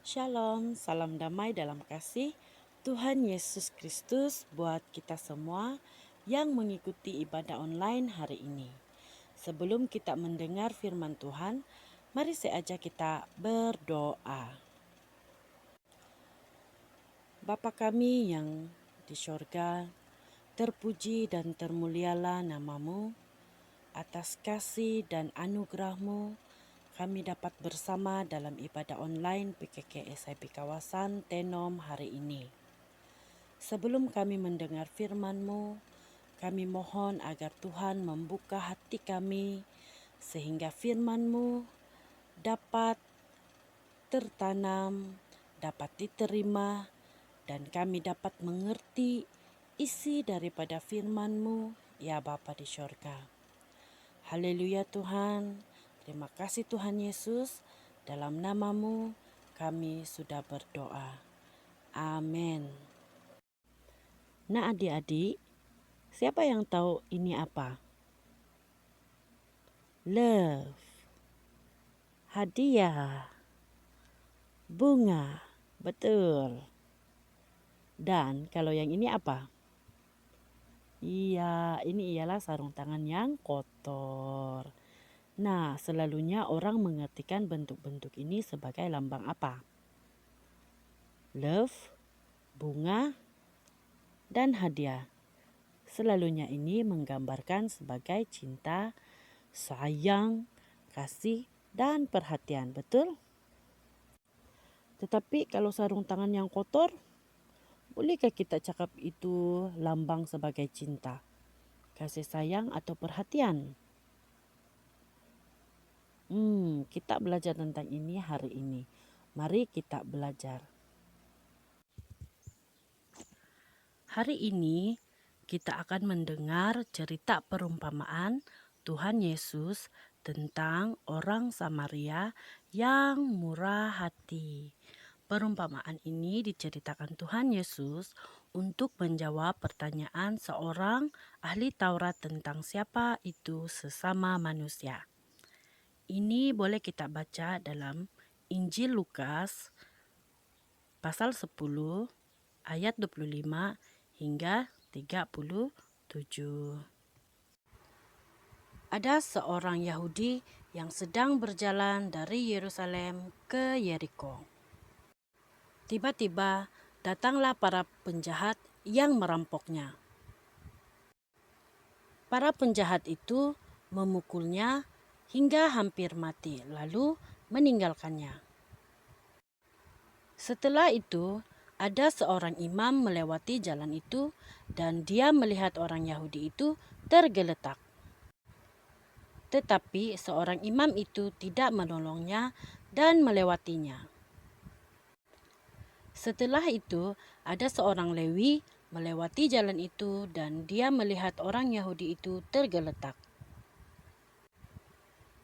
Shalom, salam damai dalam kasih Tuhan Yesus Kristus buat kita semua yang mengikuti ibadah online hari ini. Sebelum kita mendengar firman Tuhan, mari saya ajak kita berdoa. Bapa kami yang di sorga, terpuji dan termulialah namamu. Atas kasih dan anugerah-Mu, kami dapat bersama dalam ibadah online PKK SIP Kawasan Tenom hari ini. Sebelum kami mendengar firman-Mu, kami mohon agar Tuhan membuka hati kami sehingga firman-Mu dapat tertanam, dapat diterima, dan kami dapat mengerti isi daripada firman-Mu, ya Bapa di sorga. Haleluya Tuhan, terima kasih Tuhan Yesus, dalam namamu kami sudah berdoa. Amin. Nah adik-adik, siapa yang tahu ini apa? Love, hadiah, bunga, betul. Dan kalau yang ini apa? Iya, ini ialah sarung tangan yang kotor. Nah, selalunya orang mengartikan bentuk-bentuk ini sebagai lambang apa? Love, bunga, dan hadiah. Selalunya ini menggambarkan sebagai cinta, sayang, kasih, dan perhatian, betul? Tetapi kalau sarung tangan yang kotor, bolehkah kita cakap itu lambang sebagai cinta, kasih sayang, atau perhatian? Kita belajar tentang ini hari ini. Mari kita belajar. Hari ini kita akan mendengar cerita perumpamaan Tuhan Yesus tentang orang Samaria yang murah hati. Perumpamaan ini diceritakan Tuhan Yesus untuk menjawab pertanyaan seorang ahli Taurat tentang siapa itu sesama manusia. Ini boleh kita baca dalam Injil Lukas pasal 10 ayat 25 hingga 37. Ada seorang Yahudi yang sedang berjalan dari Yerusalem ke Yeriko. Tiba-tiba datanglah para penjahat yang merampoknya. Para penjahat itu memukulnya hingga hampir mati, lalu meninggalkannya. Setelah itu, ada seorang imam melewati jalan itu dan dia melihat orang Yahudi itu tergeletak. Tetapi seorang imam itu tidak menolongnya dan melewatinya. Setelah itu, ada seorang Lewi melewati jalan itu dan dia melihat orang Yahudi itu tergeletak.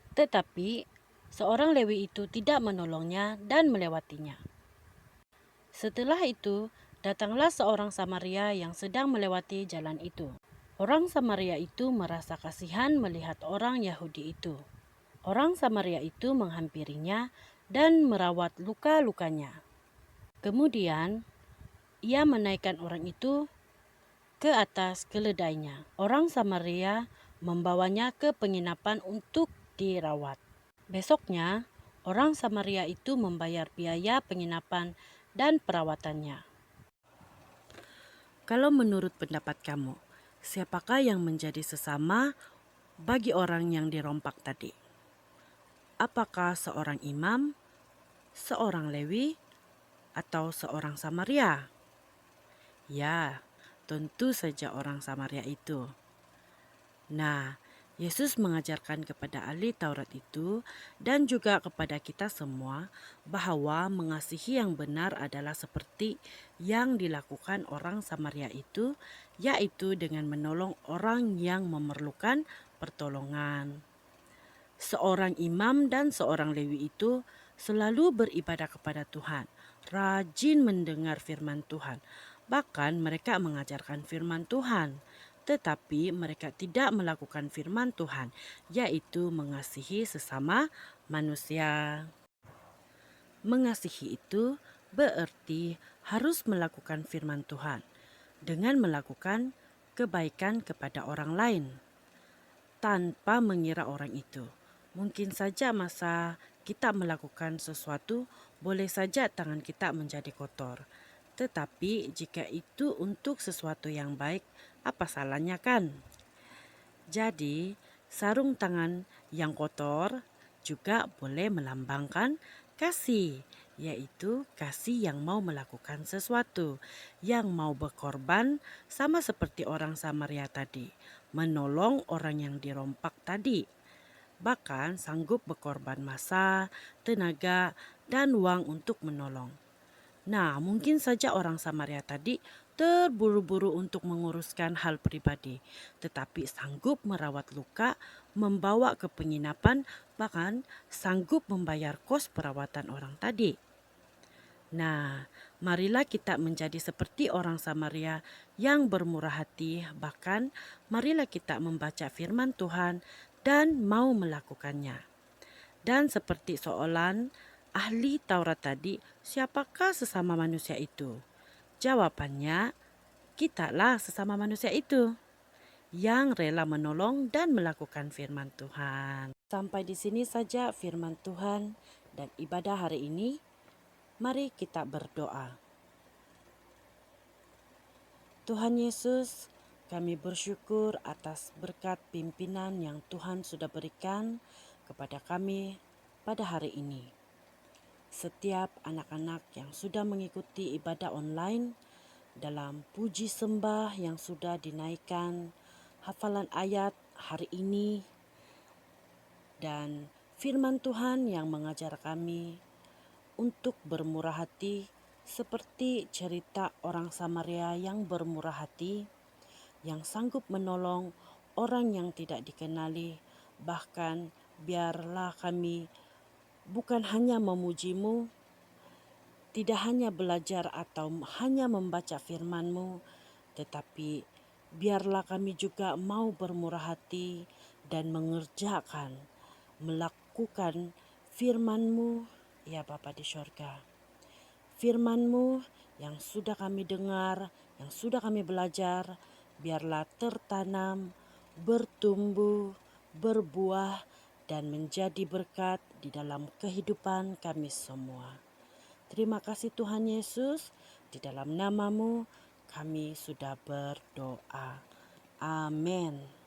Tetapi seorang Lewi itu tidak menolongnya dan melewatinya. Setelah itu, datanglah seorang Samaria yang sedang melewati jalan itu. Orang Samaria itu merasa kasihan melihat orang Yahudi itu. Orang Samaria itu menghampirinya dan merawat luka-lukanya. Kemudian, ia menaikkan orang itu ke atas keledainya. Orang Samaria membawanya ke penginapan untuk dirawat. Besoknya, orang Samaria itu membayar biaya penginapan dan perawatannya. Kalau menurut pendapat kamu, siapakah yang menjadi sesama bagi orang yang dirompak tadi? Apakah seorang imam, seorang Lewi, atau seorang Samaria? Ya, tentu saja orang Samaria itu. Nah, Yesus mengajarkan kepada ahli Taurat itu dan juga kepada kita semua bahwa mengasihi yang benar adalah seperti yang dilakukan orang Samaria itu, yaitu dengan menolong orang yang memerlukan pertolongan. Seorang imam dan seorang Lewi itu selalu beribadah kepada Tuhan, rajin mendengar firman Tuhan. Bahkan mereka mengajarkan firman Tuhan. Tetapi mereka tidak melakukan firman Tuhan, yaitu mengasihi sesama manusia. Mengasihi itu berarti harus melakukan firman Tuhan dengan melakukan kebaikan kepada orang lain tanpa mengira orang itu. Mungkin saja masa kita melakukan sesuatu, boleh saja tangan kita menjadi kotor. Tetapi jika itu untuk sesuatu yang baik, apa salahnya kan? Jadi, sarung tangan yang kotor juga boleh melambangkan kasih, yaitu kasih yang mau melakukan sesuatu, yang mau berkorban sama seperti orang Samaria tadi, menolong orang yang dirompak tadi. Bahkan sanggup berkorban masa, tenaga, dan uang untuk menolong. Nah, mungkin saja orang Samaria tadi terburu-buru untuk menguruskan hal pribadi, tetapi sanggup merawat luka, membawa ke penginapan, bahkan sanggup membayar kos perawatan orang tadi. Nah, marilah kita menjadi seperti orang Samaria yang bermurah hati, bahkan marilah kita membaca firman Tuhan dan mau melakukannya. Dan seperti soalan ahli Taurat tadi, siapakah sesama manusia itu? Jawabannya, kitalah sesama manusia itu yang rela menolong dan melakukan firman Tuhan. Sampai di sini saja firman Tuhan dan ibadah hari ini. Mari kita berdoa. Tuhan Yesus, kami bersyukur atas berkat pimpinan yang Tuhan sudah berikan kepada kami pada hari ini. Setiap anak-anak yang sudah mengikuti ibadah online dalam puji sembah yang sudah dinaikkan, hafalan ayat hari ini, dan firman Tuhan yang mengajar kami untuk bermurah hati seperti cerita orang Samaria yang bermurah hati, yang sanggup menolong orang yang tidak dikenali. Bahkan biarlah kami bukan hanya memuji-Mu, tidak hanya belajar atau hanya membaca firman-Mu, tetapi biarlah kami juga mau bermurah hati dan mengerjakan, melakukan firman-Mu, ya Bapa di sorga. Firman-Mu yang sudah kami dengar, yang sudah kami belajar, biarlah tertanam, bertumbuh, berbuah, dan menjadi berkat di dalam kehidupan kami semua. Terima kasih Tuhan Yesus, di dalam nama-Mu kami sudah berdoa. Amin.